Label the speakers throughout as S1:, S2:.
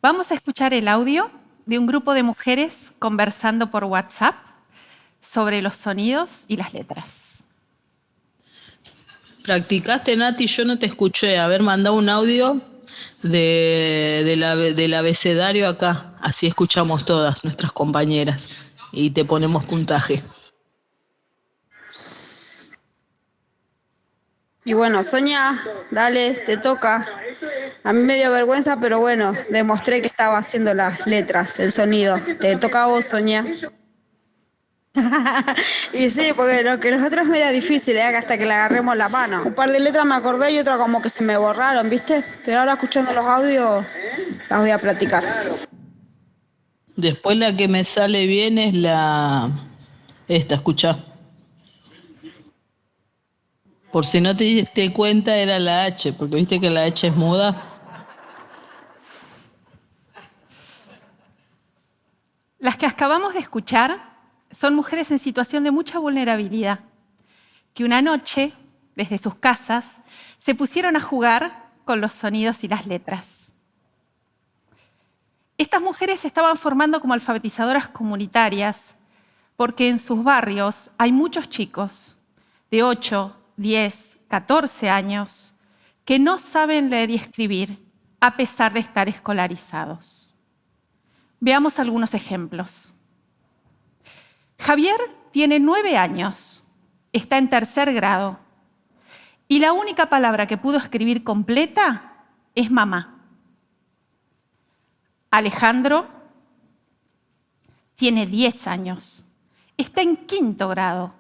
S1: Vamos a escuchar el audio de un grupo de mujeres conversando por WhatsApp sobre los sonidos y las letras.
S2: ¿Practicaste, Nati? Yo no te escuché. A ver, manda un audio del abecedario acá. Así escuchamos todas nuestras compañeras y te ponemos puntaje.
S3: Y bueno, Sonia, dale, te toca. A mí me dio vergüenza, pero bueno, demostré que estaba haciendo las letras, el sonido. Te toca a vos, Sonia. Y sí, porque lo que nosotros es medio difícil, hasta que le agarremos la mano. Un par de letras me acordé y otras como que se me borraron, ¿viste? Pero ahora escuchando los audios las voy a practicar.
S2: Después la que me sale bien es esta, escuchá. Por si no te diste cuenta, era la H, porque viste que la H es muda.
S1: Las que acabamos de escuchar son mujeres en situación de mucha vulnerabilidad, que una noche, desde sus casas, se pusieron a jugar con los sonidos y las letras. Estas mujeres se estaban formando como alfabetizadoras comunitarias porque en sus barrios hay muchos chicos de 8, 10, 14 años que no saben leer y escribir a pesar de estar escolarizados. Veamos algunos ejemplos. Javier tiene 9 años, está en 3er grado y la única palabra que pudo escribir completa es mamá. Alejandro tiene 10 años, está en 5º grado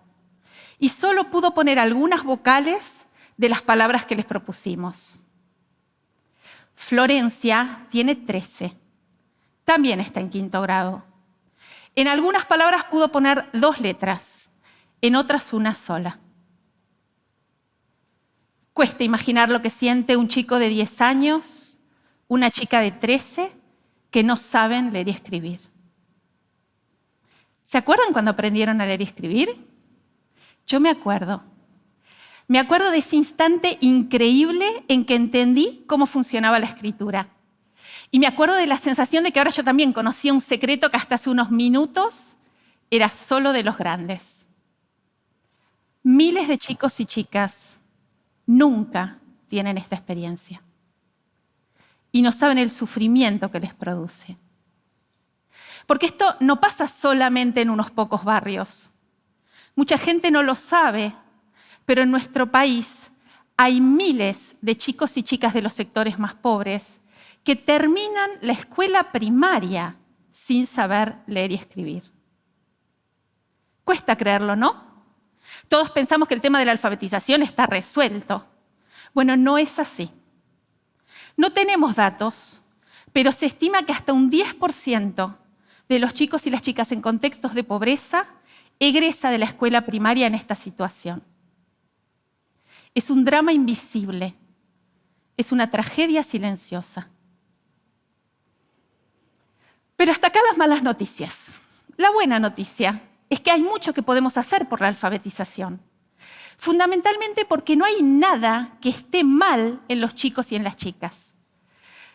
S1: y solo pudo poner algunas vocales de las palabras que les propusimos. Florencia tiene 13, también está en 5º grado. En algunas palabras pudo poner 2 letras, en otras una sola. Cuesta imaginar lo que siente un chico de 10 años, una chica de 13, que no saben leer y escribir. ¿Se acuerdan cuando aprendieron a leer y escribir? Yo me acuerdo. Me acuerdo de ese instante increíble en que entendí cómo funcionaba la escritura. Y me acuerdo de la sensación de que ahora yo también conocía un secreto que hasta hace unos minutos era solo de los grandes. Miles de chicos y chicas nunca tienen esta experiencia. Y no saben el sufrimiento que les produce. Porque esto no pasa solamente en unos pocos barrios. Mucha gente no lo sabe, pero en nuestro país hay miles de chicos y chicas de los sectores más pobres que terminan la escuela primaria sin saber leer y escribir. Cuesta creerlo, ¿no? Todos pensamos que el tema de la alfabetización está resuelto. Bueno, no es así. No tenemos datos, pero se estima que hasta un 10% de los chicos y las chicas en contextos de pobreza egresa de la escuela primaria en esta situación. Es un drama invisible, es una tragedia silenciosa. Pero hasta acá las malas noticias. La buena noticia es que hay mucho que podemos hacer por la alfabetización. Fundamentalmente porque no hay nada que esté mal en los chicos y en las chicas.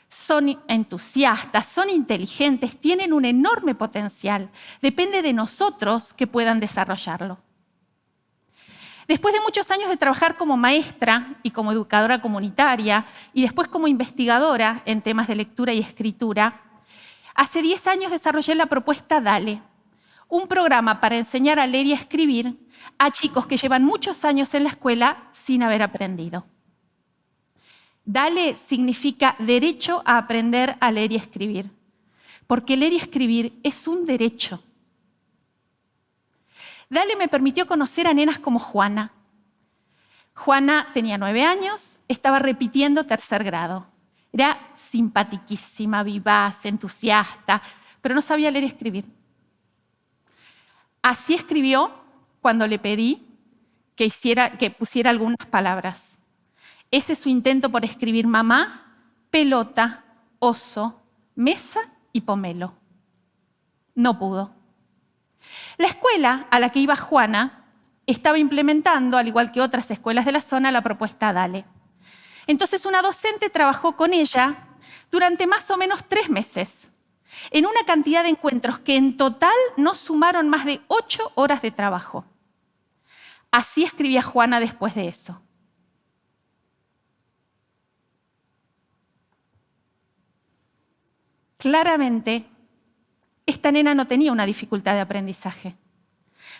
S1: Son entusiastas, son inteligentes, tienen un enorme potencial. Depende de nosotros que puedan desarrollarlo. Después de muchos años de trabajar como maestra y como educadora comunitaria y después como investigadora en temas de lectura y escritura, hace 10 años desarrollé la propuesta DALE, un programa para enseñar a leer y a escribir a chicos que llevan muchos años en la escuela sin haber aprendido. DALE significa derecho a aprender a leer y escribir, porque leer y escribir es un derecho. DALE me permitió conocer a nenas como Juana. Juana tenía 9 años, estaba repitiendo 3er grado. Era simpatiquísima, vivaz, entusiasta, pero no sabía leer y escribir. Así escribió cuando le pedí que pusiera algunas palabras. Ese es su intento por escribir mamá, pelota, oso, mesa y pomelo. No pudo. La escuela a la que iba Juana estaba implementando, al igual que otras escuelas de la zona, la propuesta DALE. Entonces una docente trabajó con ella durante más o menos 3 meses, en una cantidad de encuentros que en total no sumaron más de 8 horas de trabajo. Así escribía Juana después de eso. Claramente, esta nena no tenía una dificultad de aprendizaje,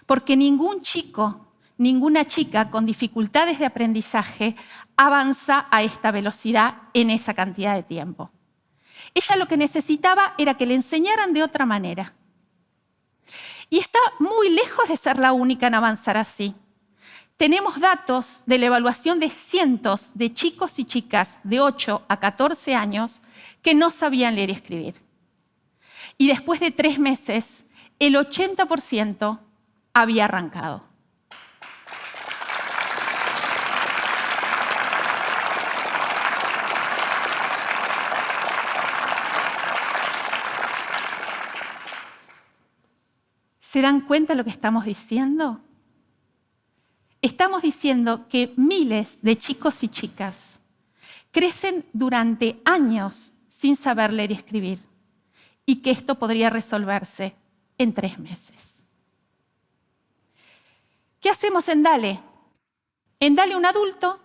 S1: porque ningún chico, ninguna chica con dificultades de aprendizaje avanza a esta velocidad en esa cantidad de tiempo. Ella lo que necesitaba era que le enseñaran de otra manera. Y está muy lejos de ser la única en avanzar así. Tenemos datos de la evaluación de cientos de chicos y chicas de 8 a 14 años que no sabían leer y escribir. Y después de 3 meses, el 80% había arrancado. ¿Se dan cuenta de lo que estamos diciendo? Estamos diciendo que miles de chicos y chicas crecen durante años sin saber leer y escribir y que esto podría resolverse en 3 meses. ¿Qué hacemos en Dale? En Dale un adulto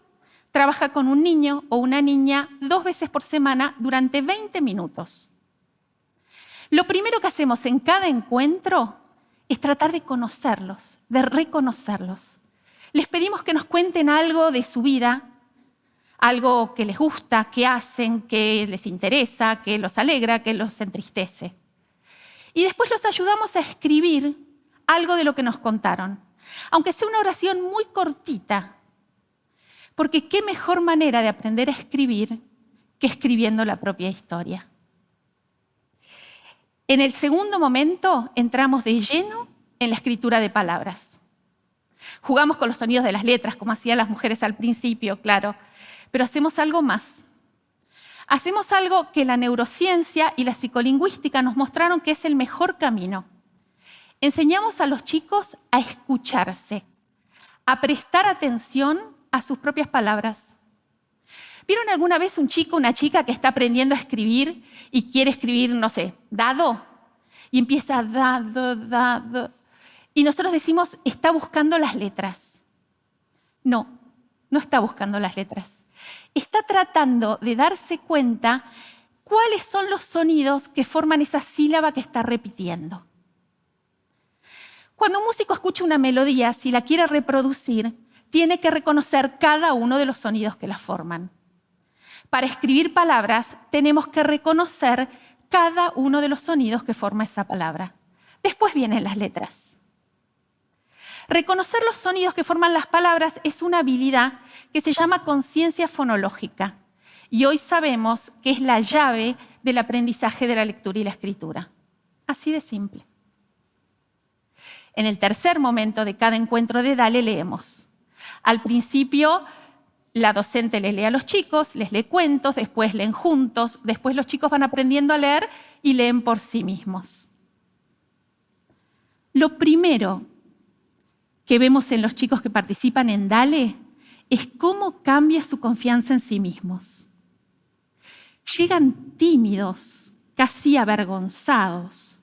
S1: trabaja con un niño o una niña 2 veces por semana durante 20 minutos. Lo primero que hacemos en cada encuentro es tratar de conocerlos, de reconocerlos. Les pedimos que nos cuenten algo de su vida, algo que les gusta, que hacen, que les interesa, que los alegra, que los entristece. Y después los ayudamos a escribir algo de lo que nos contaron, aunque sea una oración muy cortita, porque qué mejor manera de aprender a escribir que escribiendo la propia historia. En el segundo momento entramos de lleno en la escritura de palabras. Jugamos con los sonidos de las letras, como hacían las mujeres al principio, claro, pero hacemos algo más. Hacemos algo que la neurociencia y la psicolingüística nos mostraron que es el mejor camino. Enseñamos a los chicos a escucharse, a prestar atención a sus propias palabras. ¿Vieron alguna vez un chico o una chica que está aprendiendo a escribir y quiere escribir, no sé, dado? Y empieza dado, dado. Y nosotros decimos, está buscando las letras. No, no está buscando las letras. Está tratando de darse cuenta cuáles son los sonidos que forman esa sílaba que está repitiendo. Cuando un músico escucha una melodía, si la quiere reproducir, tiene que reconocer cada uno de los sonidos que la forman. Para escribir palabras, tenemos que reconocer cada uno de los sonidos que forma esa palabra. Después vienen las letras. Reconocer los sonidos que forman las palabras es una habilidad que se llama conciencia fonológica. Y hoy sabemos que es la llave del aprendizaje de la lectura y la escritura. Así de simple. En el tercer momento de cada encuentro de Dale leemos. Al principio, la docente le lee a los chicos, les lee cuentos, después leen juntos, después los chicos van aprendiendo a leer y leen por sí mismos. Lo primero que vemos en los chicos que participan en Dale es cómo cambia su confianza en sí mismos. Llegan tímidos, casi avergonzados,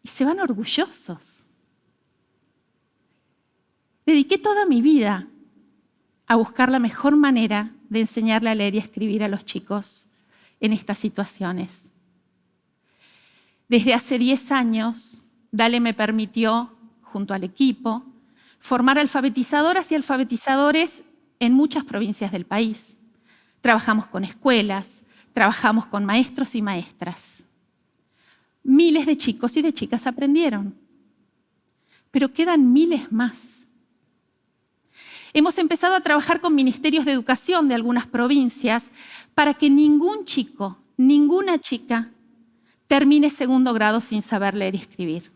S1: y se van orgullosos. Dediqué toda mi vida a buscar la mejor manera de enseñarle a leer y escribir a los chicos en estas situaciones. Desde hace 10 años, Dale me permitió, junto al equipo, formar alfabetizadoras y alfabetizadores en muchas provincias del país. Trabajamos con escuelas, trabajamos con maestros y maestras. Miles de chicos y de chicas aprendieron, pero quedan miles más. Hemos empezado a trabajar con ministerios de educación de algunas provincias para que ningún chico, ninguna chica termine segundo grado sin saber leer y escribir.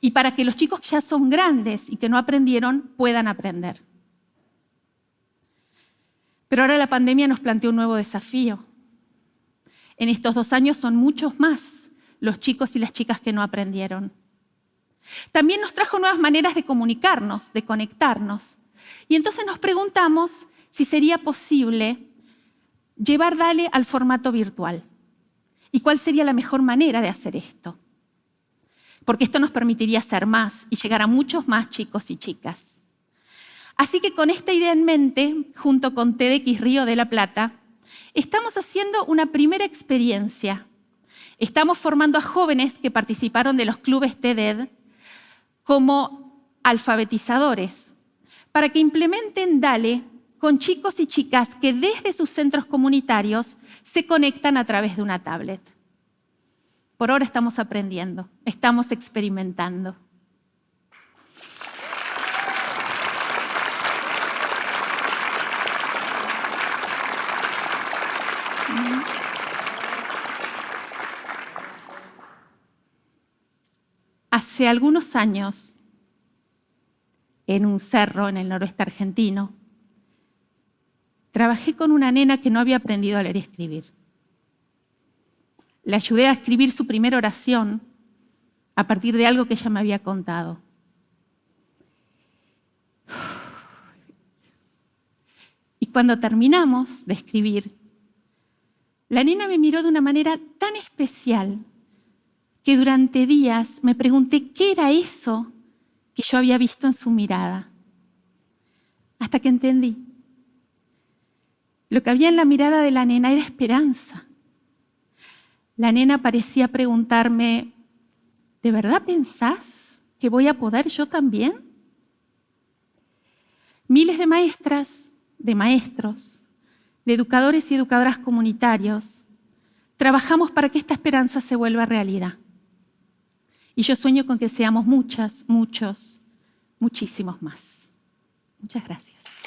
S1: Y para que los chicos que ya son grandes y que no aprendieron puedan aprender. Pero ahora la pandemia nos planteó un nuevo desafío. En estos 2 años son muchos más los chicos y las chicas que no aprendieron. También nos trajo nuevas maneras de comunicarnos, de conectarnos. Y entonces nos preguntamos si sería posible llevar Dale al formato virtual. ¿Y cuál sería la mejor manera de hacer esto? Porque esto nos permitiría hacer más y llegar a muchos más chicos y chicas. Así que con esta idea en mente, junto con TEDx Río de la Plata, estamos haciendo una primera experiencia. Estamos formando a jóvenes que participaron de los clubes TED como alfabetizadores, para que implementen Dale con chicos y chicas que desde sus centros comunitarios se conectan a través de una tablet. Por ahora estamos aprendiendo, estamos experimentando. Hace algunos años, en un cerro en el noroeste argentino, trabajé con una nena que no había aprendido a leer y escribir. Le ayudé a escribir su primera oración a partir de algo que ella me había contado. Y cuando terminamos de escribir, la nena me miró de una manera tan especial que durante días me pregunté qué era eso que yo había visto en su mirada. Hasta que entendí. Lo que había en la mirada de la nena era esperanza. La nena parecía preguntarme, ¿de verdad pensás que voy a poder yo también? Miles de maestras, de maestros, de educadores y educadoras comunitarios, trabajamos para que esta esperanza se vuelva realidad. Y yo sueño con que seamos muchas, muchos, muchísimos más. Muchas gracias.